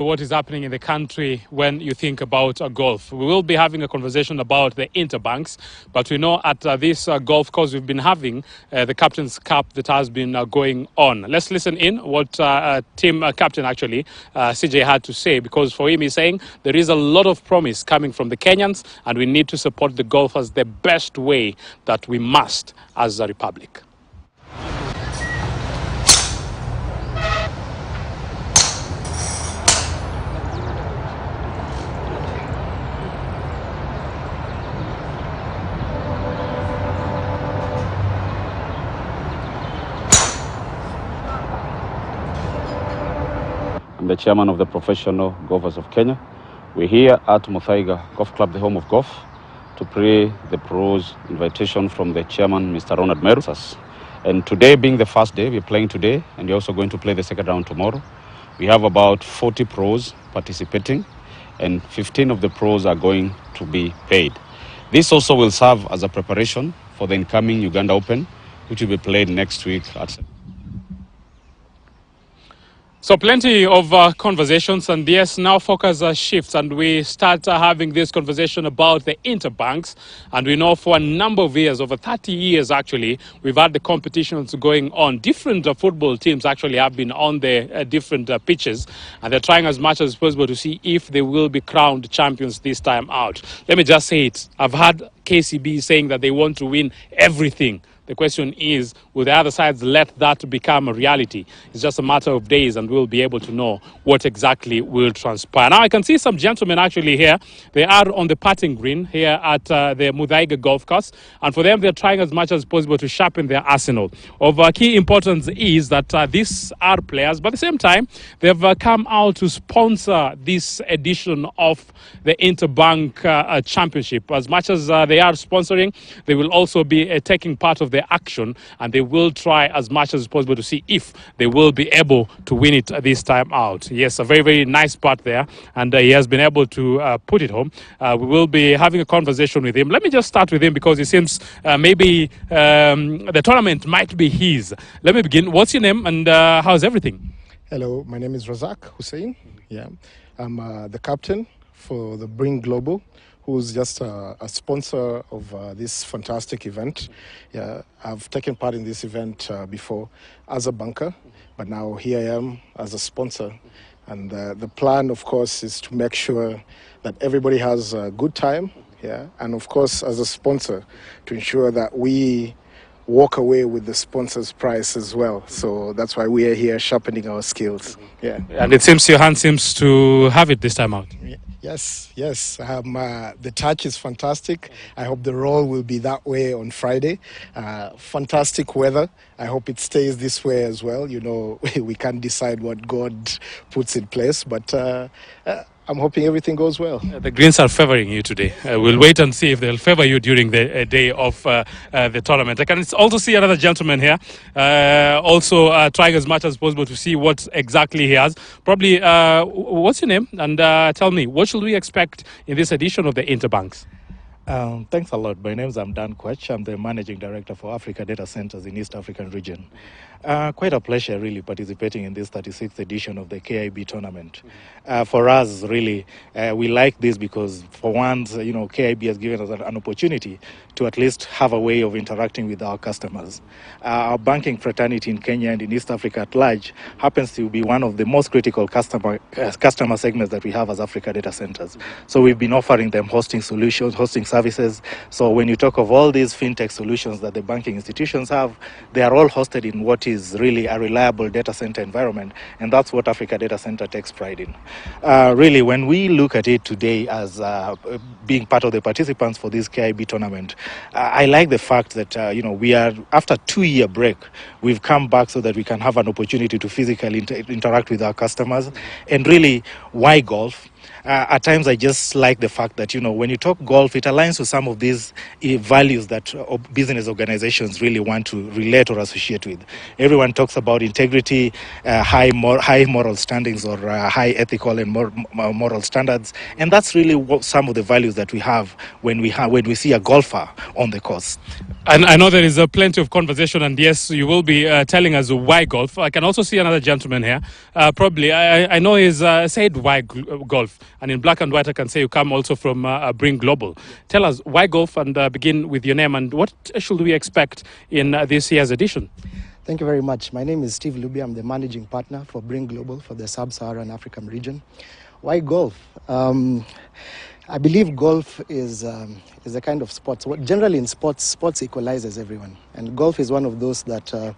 What is happening in the country when you think about golf. We will be having a conversation about the interbanks, but we know at this golf course we've been having the Captain's Cup that has been going on. Let's listen in what team captain actually CJ had to say, because for him he's saying there is a lot of promise coming from the Kenyans and we need to support the golfers the best way that we must as a republic. I'm the chairman of the Professional Golfers of Kenya. We're here at Muthaiga Golf Club, the home of golf, to pray the pros invitation from the chairman, Mr. Ronald Meru. And today being the first day, we're playing today, and we're also going to play the second round tomorrow. We have about 40 pros participating, and 15 of the pros are going to be paid. This also will serve as a preparation for the incoming Uganda Open, which will be played next week at So plenty of conversations, and yes, now focus shifts and we start having this conversation about the interbanks. And we know for a number of years, over 30 years actually, we've had the competitions going on. Different football teams actually have been on the different pitches, and they're trying as much as possible to see if they will be crowned champions this time out. Let me just say it. I've had KCB saying that they want to win everything. The question is, will the other sides let that become a reality? It's just a matter of days and we'll be able to know what exactly will transpire. Now I can see some gentlemen actually here. They are on the putting green here at the Muthaiga Golf Course. And for them, they're trying as much as possible to sharpen their arsenal. Of key importance is that these are players, but at the same time, they've come out to sponsor this edition of the Interbank Championship. As much as they are sponsoring, they will also be taking part of the action, and they will try as much as possible to see if they will be able to win it this time out. Yes, a very, very nice part there, and he has been able to put it home. We will be having a conversation with him. Let me just start with him because it seems maybe the tournament might be his. Let me begin. What's your name and how's everything? Hello, my name is Razak Hussein. Yeah, I'm the captain for the Bring Global, who's just a sponsor of this fantastic event. Yeah, I've taken part in this event before as a banker, but now here I am as a sponsor. And the plan, of course, is to make sure that everybody has a good time. Yeah, and of course, as a sponsor, to ensure that we walk away with the sponsor's price as well. So that's why we are here sharpening our skills. Yeah. And it seems your hand seems to have it this time out. Yes. The touch is fantastic. I hope the roll will be that way on Friday. Fantastic weather. I hope it stays this way as well. You know, we can't decide what God puts in place, but I'm hoping everything goes well. The Greens are favoring you today. We'll wait and see if they'll favor you during the day of the tournament. I can also see another gentleman here, also trying as much as possible to see what exactly he has. Probably, what's your name? And tell me, what should we expect in this edition of the Interbanks? Thanks a lot. My name is Dan Kwach. I'm the Managing Director for Africa Data Centers in East African region. Quite a pleasure really participating in this 36th edition of the KIB tournament. For us really, we like this because for once, you know, KIB has given us an opportunity to at least have a way of interacting with our customers. Our banking fraternity in Kenya and in East Africa at large happens to be one of the most critical customer segments that we have as Africa Data Centers. So we've been offering them hosting solutions, hosting services. So when you talk of all these fintech solutions that the banking institutions have, they are all hosted in what is really a reliable data center environment, and that's what Africa Data Center takes pride in. Really, when we look at it today as being part of the participants for this KIB tournament, I like the fact that you know, we are, after a 2-year break, we've come back so that we can have an opportunity to physically interact with our customers. And really, why golf? At times, I just like the fact that, when you talk golf, it aligns with some of these values that business organizations really want to relate or associate with. Everyone talks about integrity, high moral standings, or high ethical and moral standards, and that's really what some of the values that we have when we see a golfer on the course. And I know there is plenty of conversation, and yes, you will be telling us why golf. I can also see another gentleman here. Probably, I know he's said why golf, and in black and white, I can say you come also from Bring Global. Tell us why golf, and begin with your name, and what should we expect in this year's edition? Thank you very much. My name is Steve Luby. I'm the managing partner for Bring Global for the Sub-Saharan African region. Why golf? I believe golf is a kind of sport. Generally in sports equalizes everyone. And golf is one of those that,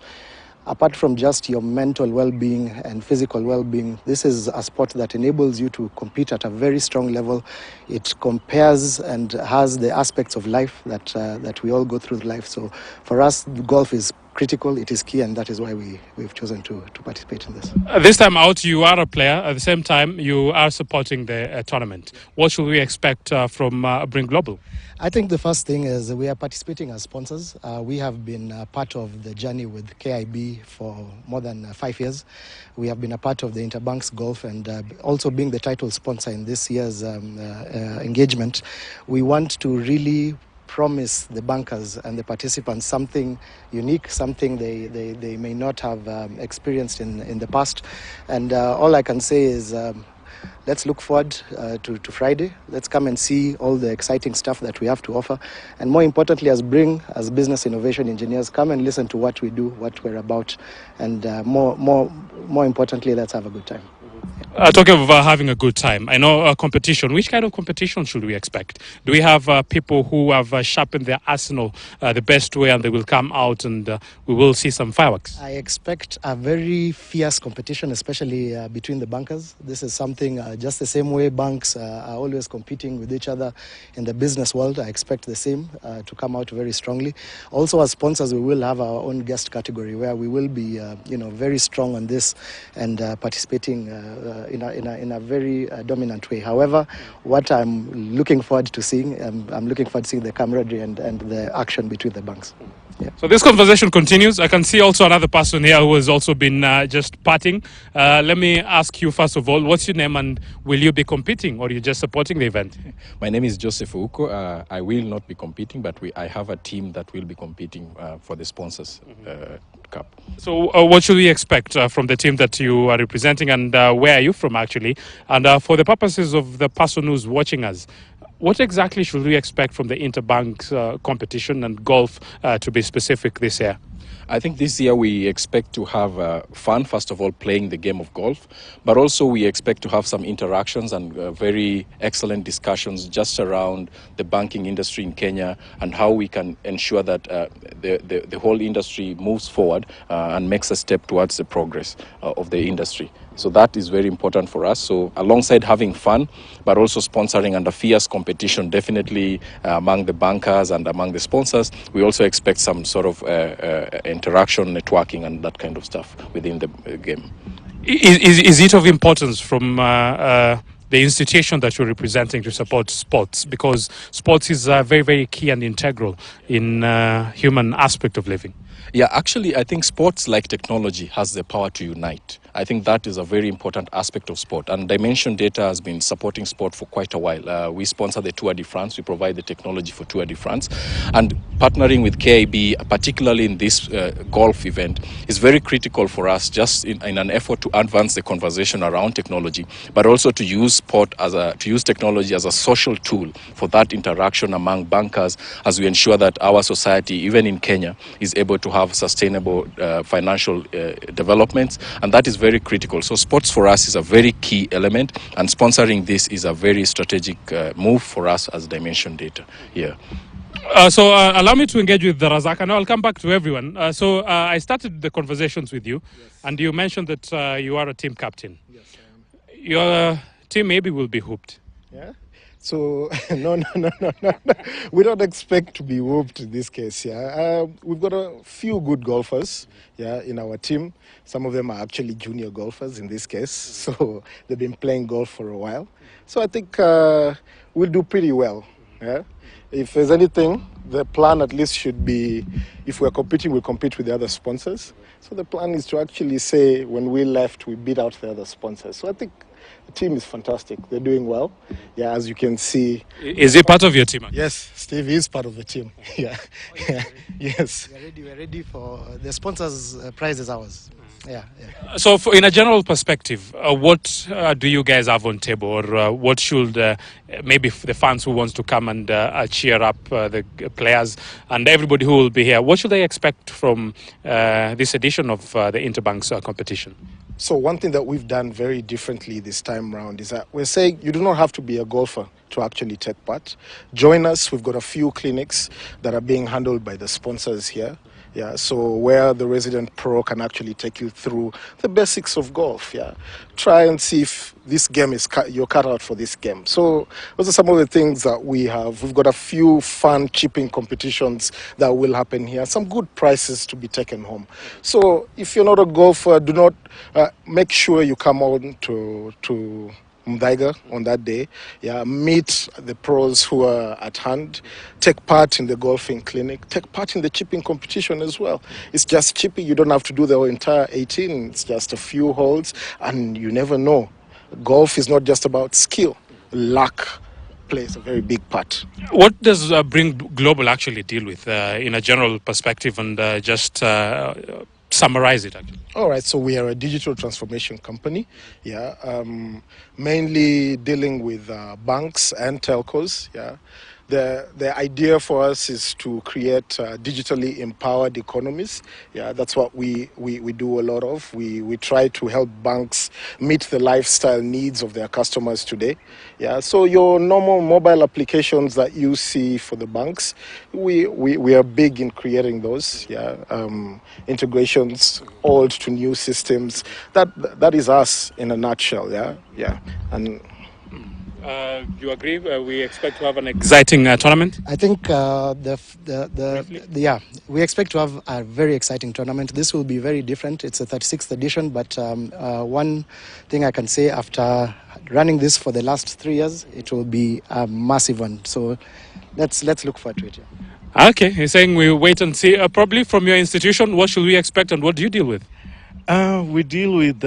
apart from just your mental well-being and physical well-being, this is a sport that enables you to compete at a very strong level. It compares and has the aspects of life that we all go through life. So for us, golf is critical, it is key, and that is why we've chosen to participate in this. This time out, you are a player. At the same time, you are supporting the tournament. What should we expect from Bring Global? I think the first thing is we are participating as sponsors. We have been part of the journey with KIB for more than 5 years. We have been a part of the Interbanks Golf, and also being the title sponsor in this year's engagement. We want to really promise the bankers and the participants something unique, something they may not have experienced in the past. And all I can say is let's look forward to Friday. Let's come and see all the exciting stuff that we have to offer. And more importantly, as business innovation engineers, come and listen to what we do, what we're about. And more importantly, let's have a good time. Talking of having a good time, I know competition. Which kind of competition should we expect? Do we have people who have sharpened their arsenal the best way, and they will come out and we will see some fireworks? I expect a very fierce competition, especially between the bankers. This is something just the same way banks are always competing with each other in the business world. I expect the same to come out very strongly. Also, as sponsors, we will have our own guest category where we will be, very strong on this and participating in a very dominant way. However, what I'm looking forward to seeing, I'm looking forward to seeing the camaraderie and the action between the banks. Yeah. So this conversation continues. I can see also another person here who has also been just partying. Let me ask you first of all, what's your name, and will you be competing, or are you just supporting the event? My name is Joseph Uko. I will not be competing, but I have a team that will be competing for the sponsors cup. So what should we expect from the team that you are representing, and where are you from actually? And for the purposes of the person who's watching us, what exactly should we expect from the Interbanks competition and golf, to be specific, this year? I think this year we expect to have fun, first of all, playing the game of golf, but also we expect to have some interactions and very excellent discussions just around the banking industry in Kenya and how we can ensure that the whole industry moves forward and makes a step towards the progress of the industry. So that is very important for us. So alongside having fun, but also sponsoring and a fierce competition, definitely among the bankers and among the sponsors, we also expect some sort of interaction, networking, and that kind of stuff within the game. Is it of importance from the institution that you're representing to support sports? Because sports is very, very key and integral in human aspect of living. Yeah, actually, I think sports, like technology, has the power to unite. I think that is a very important aspect of sport. And Dimension Data has been supporting sport for quite a while. We sponsor the Tour de France. We provide the technology for Tour de France. And partnering with KIB, particularly in this golf event, is very critical for us, just in an effort to advance the conversation around technology, but also to use technology as a social tool for that interaction among bankers, as we ensure that our society, even in Kenya, is able to have sustainable financial developments, and that is very critical. So sports for us is a very key element, and sponsoring this is a very strategic move for us as Dimension Data here. So allow me to engage with Razak, and I'll come back to everyone. So I started the conversations with you, yes, and you mentioned that you are a team captain. Yes, I am. Your team maybe will be hooped. Yeah. So no. We don't expect to be whooped in this case. Yeah, we've got a few good golfers. Yeah, in our team. Some of them are actually junior golfers in this case. So they've been playing golf for a while. So I think we'll do pretty well. Yeah. If there's anything, the plan at least should be, if we're competing, we'll compete with the other sponsors. So the plan is to actually say when we left, we beat out the other sponsors. So I think the team is fantastic. They're doing well. Yeah, as you can see. Is he part of your team? Yes, Steve is part of the team. Yeah, yeah. Yes. We're ready for the sponsors' prize is ours. Yeah. So, in a general perspective, what do you guys have on table, or what should maybe the fans who wants to come and cheer up the players and everybody who will be here, what should they expect from this edition of the Interbanks competition? So one thing that we've done very differently this time around is that we're saying you do not have to be a golfer to actually take part. Join us. We've got a few clinics that are being handled by the sponsors here. Yeah, so where the resident pro can actually take you through the basics of golf. Yeah, try and see if this game is you're cut out for this game. So those are some of the things that we have. We've got a few fun chipping competitions that will happen here. Some good prizes to be taken home. So if you're not a golfer, do not make sure you come on to Muthaiga on that day. Yeah, meet the pros who are at hand, take part in the golfing clinic, take part in the chipping competition as well. It's just chipping. You don't have to do the entire 18. It's just a few holes, and you never know. Golf is not just about skill. Luck plays a very big part. What does Bring Global actually deal with in a general perspective, and just summarize it actually? All right, so we are a digital transformation company, yeah, mainly dealing with banks and telcos, yeah. The idea for us is to create digitally empowered economies. Yeah, that's what we do a lot of. We try to help banks meet the lifestyle needs of their customers today. Yeah, so your normal mobile applications that you see for the banks, we are big in creating those. Yeah, integrations, old to new systems. That is us in a nutshell. Yeah, and. Do you agree? We expect to have an exciting tournament. I think we expect to have a very exciting tournament. This will be very different. It's a 36th edition, but one thing I can say after running this for the last 3 years, it will be a massive one. So let's look forward to it. Yeah. Okay, you're saying we wait and see. Probably from your institution, what should we expect, and what do you deal with? We deal with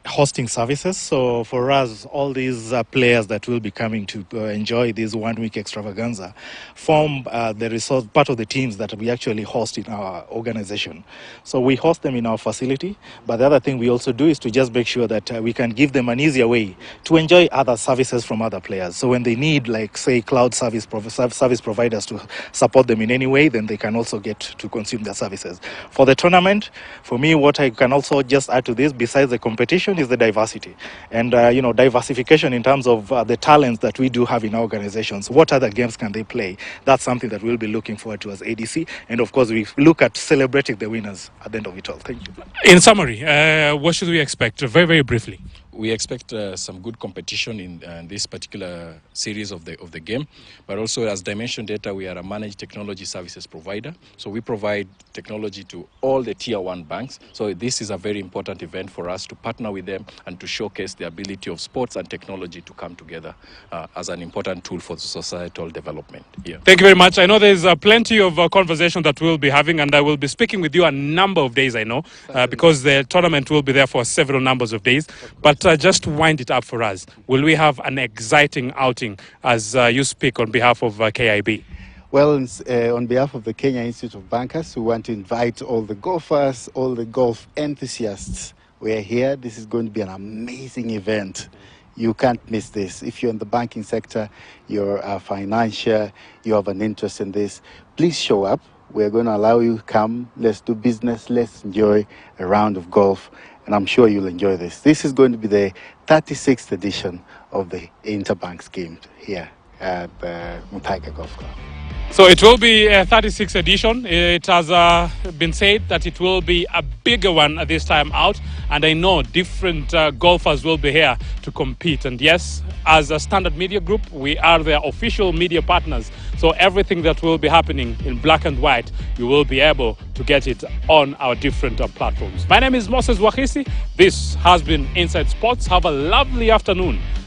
hosting services. So for us, all these players that will be coming to enjoy this 1 week extravaganza form the resource part of the teams that we actually host in our organization. So we host them in our facility, but the other thing we also do is to just make sure that we can give them an easier way to enjoy other services from other players. So when they need, like, say, cloud service providers to support them in any way, then they can also get to consume their services. For the tournament, for me, what I can also just add to this, besides the competition, is the diversity and diversification in terms of the talents that we do have in our organizations. What other games can they play? That's something that we'll be looking forward to as ADC, and of course we look at celebrating the winners at the end of it all. Thank you. In summary, what should we expect? Very, very briefly. We expect some good competition in this particular series of the game, but also, as Dimension Data, we are a managed technology services provider. So we provide technology to all the tier 1 banks. So this is a very important event for us to partner with them and to showcase the ability of sports and technology to come together as an important tool for societal development here. Thank you very much. I know there's plenty of conversation that we'll be having, and I will be speaking with you a number of days, I know, because the tournament will be there for several numbers of days. But just wind it up for us. Will we have an exciting outing as you speak on behalf of KIB? Well, on behalf of the Kenya Institute of Bankers, we want to invite all the golfers, all the golf enthusiasts. We are here. This is going to be an amazing event. You can't miss this. If you're in the banking sector, you're a financier, you have an interest in this, please show up. We're going to allow you to come. Let's do business. Let's enjoy a round of golf. And I'm sure you'll enjoy this. This is going to be the 36th edition of the Interbanks game here at the Muthaiga Golf Club. So it will be a 36th edition. It has been said that it will be a bigger one this time out. And I know different golfers will be here to compete. And yes, as a Standard Media Group, we are their official media partners. So everything that will be happening in black and white, you will be able to get it on our different platforms. My name is Moses Wahisi. This has been Inside Sports. Have a lovely afternoon.